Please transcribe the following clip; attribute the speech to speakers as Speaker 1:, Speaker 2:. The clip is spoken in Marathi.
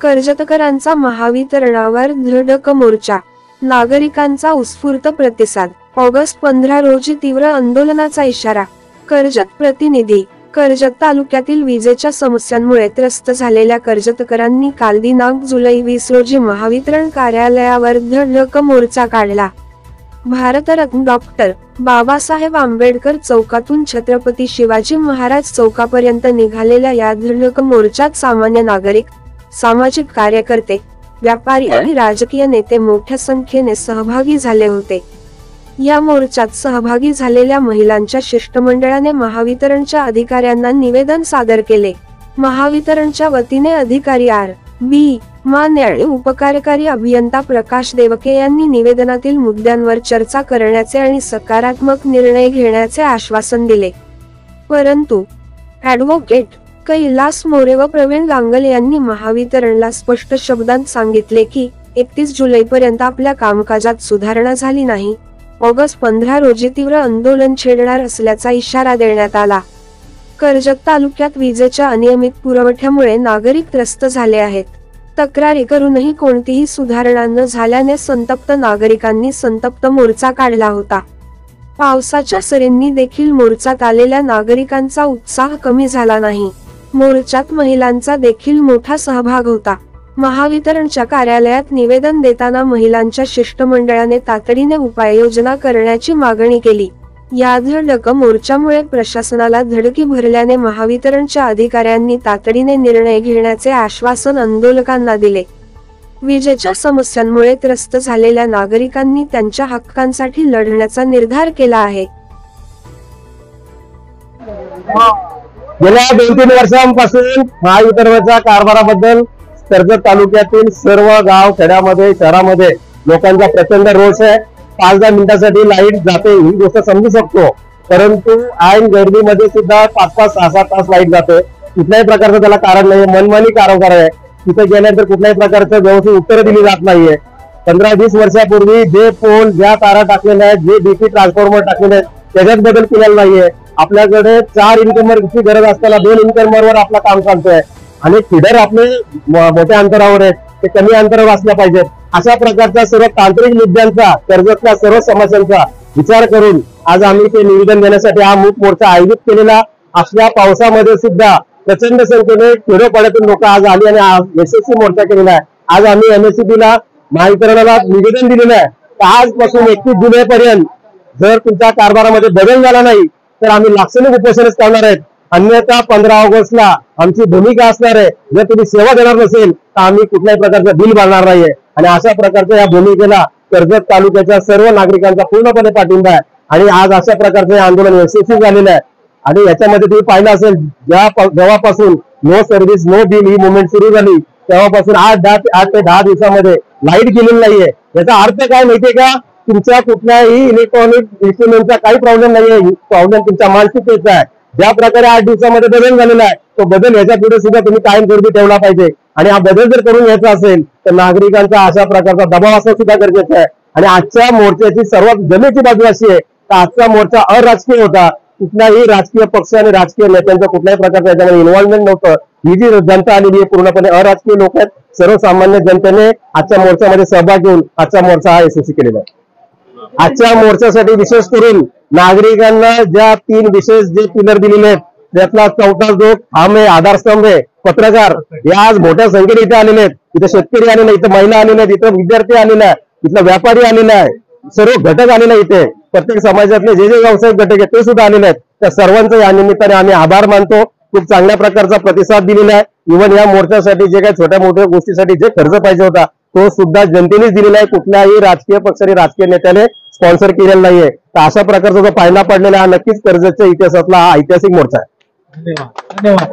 Speaker 1: कर्जतकरांचा महावितरणावर धडक मोर्चा, नागरिकांचा उत्स्फूर्त प्रतिसाद। ऑगस्ट 15 रोजी तीव्र आंदोलनाचा इशारा। कर्जत प्रतिनिधी। कर्जत तालुक्यातील विजेच्या समस्यांमुळे त्रस्त झालेल्या कर्जतकरांनी काल दिनांक जुलै 20 रोजी महावितरण कार्यालयावर धडक मोर्चा काढला। भारतरत्न डॉक्टर बाबासाहेब आंबेडकर चौकातून छत्रपती शिवाजी महाराज चौकापर्यंत निघालेल्या या धडक मोर्चात सामान्य नागरिक, सामाजिक कार्यकर्ते, व्यापारी आणि राजकीय नेते मोठ्या संख्येने सहभागी झाले होते। या मोर्चात सहभागी झालेल्या महिलांच्या शिष्टमंडळाने महावितरणच्या अधिकाऱ्यांना निवेदन सादर केले। महावितरणच्या वतीने अधिकारी आर.बी. माने आणि उपकार्यकारी अभियंता प्रकाश देवके यांनी निवेदनातील मुद्द्यांवर चर्चा करण्याचे आणि सकारात्मक निर्णय घेण्याचे आश्वासन दिले। परंतु ॲडव्होकेट कैलास मोरे व प्रवीण गांगल यांनी महावितरणला स्पष्ट शब्दांत सांगितले की 31 जुलैपर्यंत आपल्या कामकाजात सुधारणा झाली नाही। ऑगस्ट 15 रोजी तीव्र आंदोलन छेडणार असल्याचा इशारा देण्यात आला। कर्जत तालुक्यात विजेच्या अनियमित पुरवठ्यामुळे नागरिक त्रस्त झाले आहेत। तक्रारी करूनही कोणतीही सुधारणा न झाल्याने संतप्त नागरिकांनी संतप्त मोर्चा काढला होता। पावसाच्या सरींनी देखील मोर्चात आलेल्या नागरिकांचा उत्साह कमी झाला नाही। मोर्चात महिलांचा देखील मोठा सहभाग होता। महावितरणच्या कार्यालयात निवेदन देताना महिलांच्या शिष्टमंडळाने तातडीने उपाययोजना करण्याची मागणी केली। या धडक मोर्चामुळे प्रशासनाला धडकी भरल्याने महावितरणच्या अधिकाऱ्यांनी तातडीने निर्णय घेण्याचे आश्वासन आंदोलकांना दिले। विजेच्या समस्यांमुळे त्रस्त झालेल्या नागरिकांनी त्यांच्या हक्कांसाठी लढण्याचा निर्धार केला आहे।
Speaker 2: गेल्या 2-3 वर्षांपासून महावितरणाच्या कारभाराबद्दल कर्जत तालुक्यातील सर्व गाव खेड्यामध्ये शहरामध्ये लोकांचा प्रचंड रोष आहे। 5-10 मिनिटांसाठी लाईट जाते ही गोष्ट समजू शकतो, परंतु ऐन गर्दीमध्ये सुद्धा 5-5, 6-6 तास लाईट जाते। कुठल्याही प्रकारचं त्याला कारण नाही, मनमानी कारभार आहे। तिथे गेल्यानंतर कुठल्याही प्रकारचं व्यवस्थित उत्तर दिली जात नाहीये। 15-20 वर्षापूर्वी जे पोल, ज्या तारा टाकलेल्या आहेत, जे डीपी ट्रान्सफॉर्मर टाकलेले आहेत, त्याच्यात बदल केलेला नाहीये। आपल्याकडे 4 इन्कमरची गरज असताना 2 इन्कमरवर आपलं काम चालतंय आणि फिडर आपले मोठ्या अंतरावर आहेत, ते कमी अंतरावर असल्या पाहिजेत। अशा प्रकारच्या सर्व तांत्रिक मुद्द्यांचा, कर्जतल्या सर्व समस्यांचा विचार करून आज आम्ही ते निवेदन देण्यासाठी हा मूक मोर्चा आयोजित केलेला। असल्या पावसामध्ये सुद्धा प्रचंड संख्येने खेडोपाड्यातून लोक आज आली आणि यशस्वी मोर्चा केलेला आहे। आज आम्ही MSEBला महावितरणाला निवेदन दिलेलं आहे की आजपासून 31 जुलैपर्यंत जर तुमच्या कारभारामध्ये बदल झाला नाही तर आम्ही लाक्षणिक उपोषणच करणार आहेत। अन्यथा 15 ऑगस्टला आमची भूमिका असणार आहे, जर तुम्ही सेवा देणार नसेल तर आम्ही कुठल्याही प्रकारचं बिल भरणार नाहीये। आणि अशा प्रकारच्या या भूमिकेला कर्जत तालुक्याच्या सर्व नागरिकांचा पूर्णपणे पाठिंबा आहे आणि आज अशा प्रकारचे आंदोलन यशस्वी झालेलं आहे। आणि याच्यामध्ये तुम्ही पाहिलं असेल, जेव्हापासून नो सर्व्हिस नो बिल ही मुवमेंट सुरू झाली तेव्हापासून 8 ते 10 दिवसामध्ये लाईट गेलेली नाहीये। याचा अर्थ काय माहितीये का? तुमच्या कुठल्याही इलेक्ट्रॉनिक इन्स्ट्रुमेंटचा काही प्रॉब्लेम नाहीये, प्रॉब्लेम तुमच्या मानसिकतेचा आहे। ज्या प्रकारे 8 दिवसामध्ये बदल झालेला आहे तो बदल याच्या पुढे सुद्धा तुम्ही कायमस्वरूपी ठेवला पाहिजे। आणि हा बदल जर करून घ्यायचा असेल तर नागरिकांचा अशा प्रकारचा दबाव असणं सुद्धा गरजेचं आहे। आणि आजच्या मोर्चाची सर्वात जमेची बाजू अशी आहे की आजचा मोर्चा अराजकीय होता। कुठल्याही राजकीय पक्ष आणि राजकीय नेत्यांचं कुठल्याही प्रकारचं याच्यामध्ये इन्व्हॉल्वमेंट नव्हतं। ही जी जनता आलेली आहे पूर्णपणे अराजकीय लोक आहेत। सर्वसामान्य जनतेने आजच्या मोर्चामध्ये सहभाग घेऊन आजचा मोर्चा हा यशस्वी केलेला आहे। आजच्या मोर्चासाठी विशेष करून नागरिकांना ज्या 3 विशेष जे पिलर दिलेले आहेत त्यातला 4था जो ठाम आहे, आधारस्तंभ आहे, पत्रकार, या आज मोठ्या संख्येने इथे आलेले आहेत। इथे शेतकरी आलेले, इथे महिला आलेल्या आहेत, इथे विद्यार्थी आलेला आहे, इथला व्यापारी आलेला आहे, सर्व घटक आलेले आहेत। इथे प्रत्येक समाजातले जे व्यावसायिक घटक आहेत ते सुद्धा आलेले आहेत। त्या सर्वांचा या निमित्ताने आम्ही आभार मानतो। खूप चांगल्या प्रकारचा प्रतिसाद दिलेला आहे। इव्हन या मोर्चासाठी जे काही छोट्या मोठ्या गोष्टीसाठी जे खर्च पाहिजे होता तो सुद्धा जनतेनेच दिलेला आहे। कुठल्याही राजकीय पक्ष आणि राजकीय नेत्याने स्पॉन्सर केलेला नाहीये। तर अशा प्रकारचा जो पायंडा पडलेला हा नक्कीच कर्जतच्या इतिहासातला हा ऐतिहासिक मोर्चा आहे।
Speaker 3: धन्यवाद।